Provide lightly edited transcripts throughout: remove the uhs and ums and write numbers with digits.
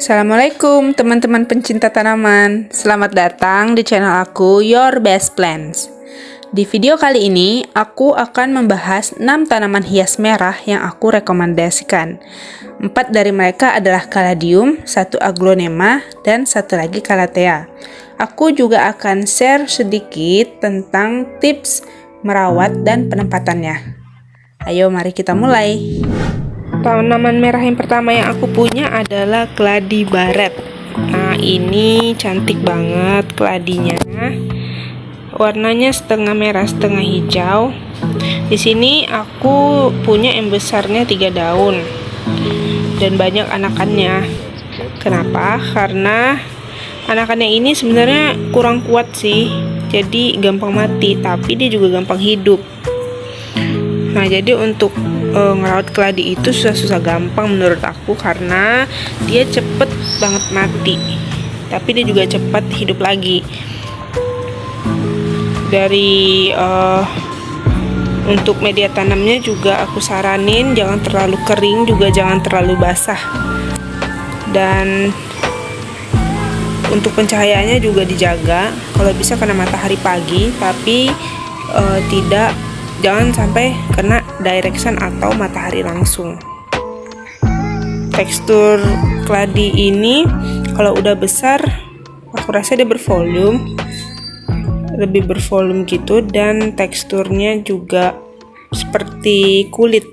Assalamualaikum teman-teman pencinta tanaman. Selamat datang di channel aku Your Best Plants. Di video kali ini aku akan membahas 6 tanaman hias merah yang aku rekomendasikan. 4 dari mereka adalah Caladium, 1 Aglonema, dan 1 lagi Calathea. Aku juga akan share sedikit tentang tips merawat dan penempatannya. Ayo mari kita mulai. Tanaman merah yang pertama yang aku punya adalah keladi baret. Nah, ini cantik banget keladinya. Warnanya setengah merah, setengah hijau. Di sini aku punya yang besarnya 3 daun dan banyak anakannya. Kenapa? Karena anakannya ini sebenarnya kurang kuat sih. Jadi gampang mati, tapi dia juga gampang hidup. Nah, jadi untuk ngerawat keladi itu susah-susah gampang menurut aku karena dia cepet banget mati, tapi dia juga cepat hidup lagi. Dari untuk media tanamnya juga aku saranin jangan terlalu kering, juga jangan terlalu basah. Dan untuk pencahayaannya juga dijaga, kalau bisa kena matahari pagi, tapi jangan sampai kena direct sun atau matahari langsung. Tekstur keladi ini kalau udah besar, aku rasa dia lebih bervolume gitu, dan teksturnya juga seperti kulit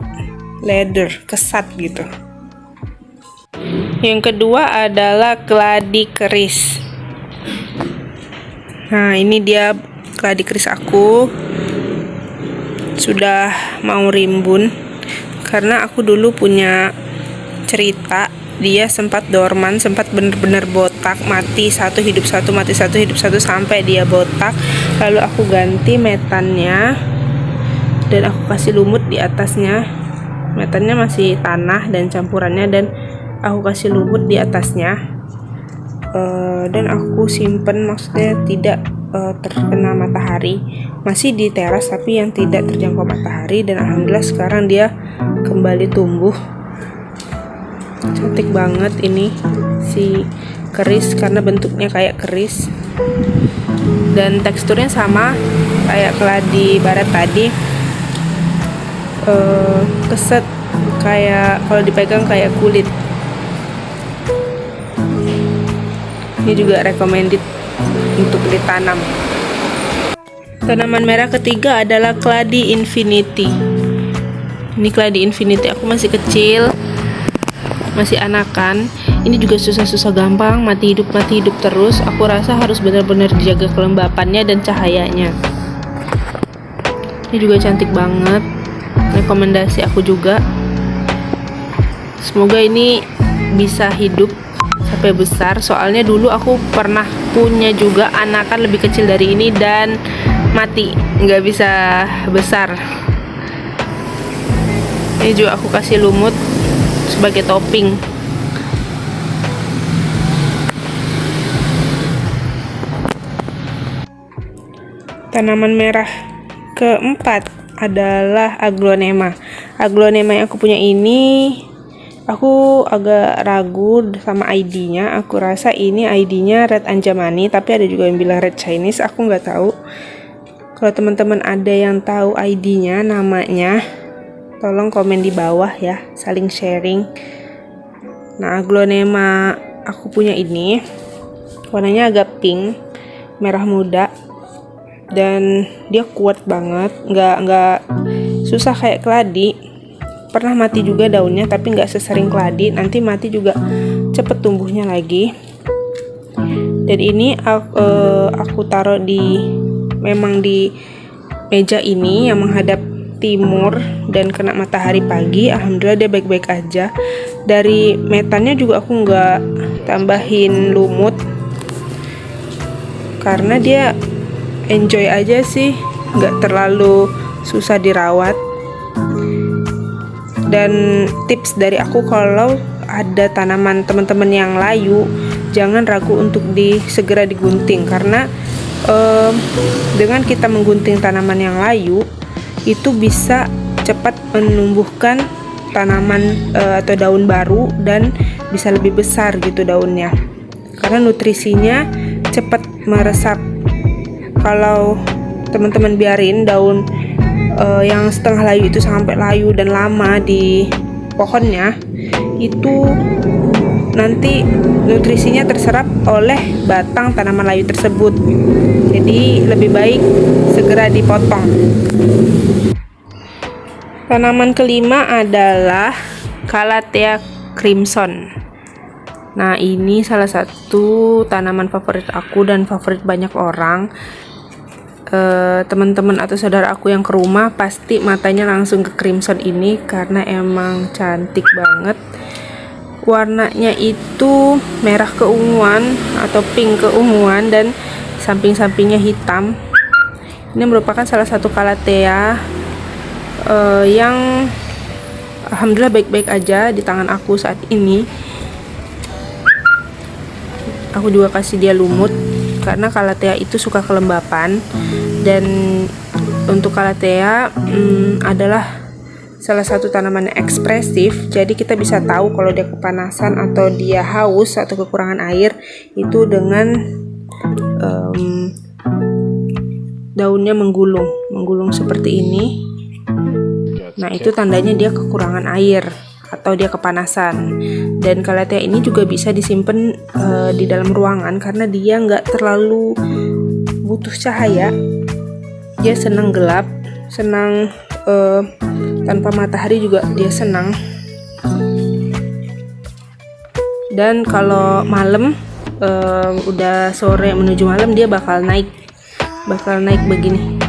leather, kesat gitu. Yang kedua adalah keladi keris. Nah, ini dia keladi keris aku. Sudah mau rimbun karena aku dulu punya cerita, dia sempat dorman, sempat bener-bener botak, mati satu hidup satu, mati satu hidup satu, sampai dia botak. Lalu aku ganti metannya dan aku kasih lumut di atasnya. Metannya masih tanah dan campurannya, dan aku kasih lumut di atasnya, dan aku simpen, maksudnya tidak terkena matahari, masih di teras tapi yang tidak terjangkau matahari. Dan alhamdulillah sekarang dia kembali tumbuh. Cantik banget ini si keris karena bentuknya kayak keris dan teksturnya sama kayak keladi barat tadi. Keset, kayak kalau dipegang kayak kulit. Ini juga recommended untuk ditanam. Tanaman merah ketiga adalah keladi infinity. Ini keladi infinity aku masih kecil, masih anakan. Ini juga susah-susah gampang mati hidup terus. Aku rasa harus benar-benar dijaga kelembapannya dan cahayanya. Ini juga cantik banget, rekomendasi aku juga. Semoga ini bisa hidup sampai besar, soalnya dulu aku pernah punya juga anakan lebih kecil dari ini dan mati, nggak bisa besar. Ini juga aku kasih lumut sebagai topping. Tanaman merah keempat adalah Aglonema. Aglonema yang aku punya ini, aku agak ragu sama ID-nya. Aku rasa ini ID-nya Red Anjamani, tapi ada juga yang bilang Red Chinese. Aku nggak tahu. Kalau teman-teman ada yang tahu ID-nya, namanya, tolong komen di bawah ya, saling sharing. Nah, Aglonema aku punya ini, warnanya agak pink, merah muda, dan dia kuat banget, nggak susah kayak keladi. Pernah mati juga daunnya, tapi nggak sesering keladi. Nanti mati juga cepet tumbuhnya lagi. Dan ini aku taruh memang di meja ini yang menghadap timur dan kena matahari pagi. Alhamdulillah dia baik-baik aja. Dari metannya juga aku nggak tambahin lumut karena dia enjoy aja sih, nggak terlalu susah dirawat. Dan tips dari aku, kalau ada tanaman teman-teman yang layu, jangan ragu untuk segera digunting, karena dengan kita menggunting tanaman yang layu itu bisa cepat menumbuhkan tanaman atau daun baru dan bisa lebih besar gitu daunnya, karena nutrisinya cepat meresap. Kalau teman-teman biarin daun yang setengah layu itu sampai layu dan lama di pohonnya, itu nanti nutrisinya terserap oleh batang tanaman layu tersebut. Jadi lebih baik segera dipotong. Tanaman kelima adalah Calathea crimson. Nah, ini salah satu tanaman favorit aku dan favorit banyak orang. Teman-teman atau saudara aku yang ke rumah pasti matanya langsung ke crimson ini karena emang cantik banget. Warnanya itu merah keunguan atau pink keunguan dan samping-sampingnya hitam. Ini merupakan salah satu Calathea yang alhamdulillah baik-baik aja di tangan aku saat ini. Aku juga kasih dia lumut karena Calathea itu suka kelembapan, dan untuk Calathea adalah salah satu tanaman yang ekspresif. Jadi kita bisa tahu kalau dia kepanasan atau dia haus atau kekurangan air itu dengan daunnya menggulung seperti ini. Nah, itu tandanya dia kekurangan air atau dia kepanasan. Dan Calathea ini juga bisa disimpan di dalam ruangan karena dia nggak terlalu butuh cahaya. Dia senang gelap, senang tanpa matahari juga dia senang. Dan kalau malam, udah sore menuju malam, dia bakal naik begini.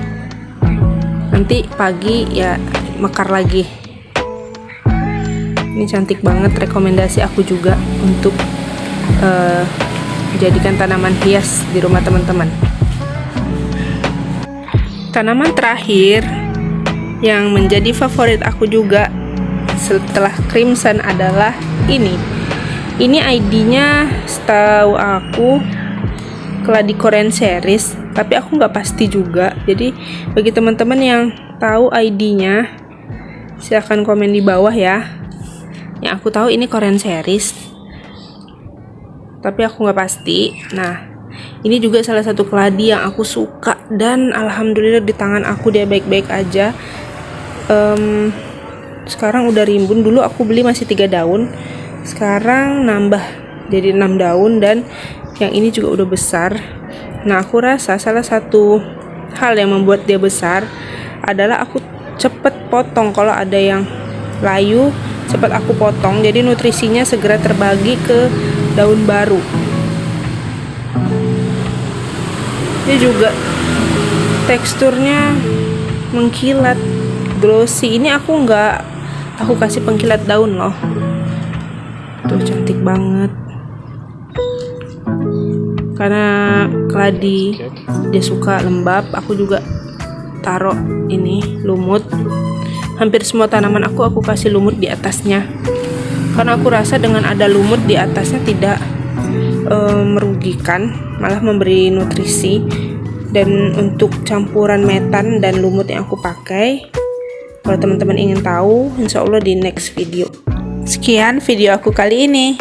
Nanti pagi ya mekar lagi. Ini cantik banget, rekomendasi aku juga untuk dijadikan tanaman hias di rumah teman-teman. Tanaman terakhir yang menjadi favorit aku juga setelah crimson adalah ini. Ini ID-nya setahu aku Cladicorenseris, tapi aku nggak pasti juga. Jadi bagi teman-teman yang tahu ID-nya silahkan komen di bawah ya. Yang aku tahu ini Corenseris, tapi aku nggak pasti. Nah, ini juga salah satu keladi yang aku suka dan alhamdulillah di tangan aku dia baik-baik aja. Sekarang udah rimbun. Dulu aku beli masih 3 daun, sekarang nambah jadi 6 daun dan yang ini juga udah besar. Nah, aku rasa salah satu hal yang membuat dia besar adalah aku cepet potong. Kalau ada yang layu cepat aku potong, jadi nutrisinya segera terbagi ke daun baru. Dia juga teksturnya mengkilat, glossy. Ini aku kasih pengkilat daun loh. Tuh cantik banget. Karena keladi dia suka lembab, aku juga taruh ini lumut. Hampir semua tanaman aku kasih lumut di atasnya, karena aku rasa dengan ada lumut di atasnya tidak merugikan, malah memberi nutrisi. Dan untuk campuran metan dan lumut yang aku pakai, kalau teman-teman ingin tahu, insya Allah di next video. Sekian video aku kali ini.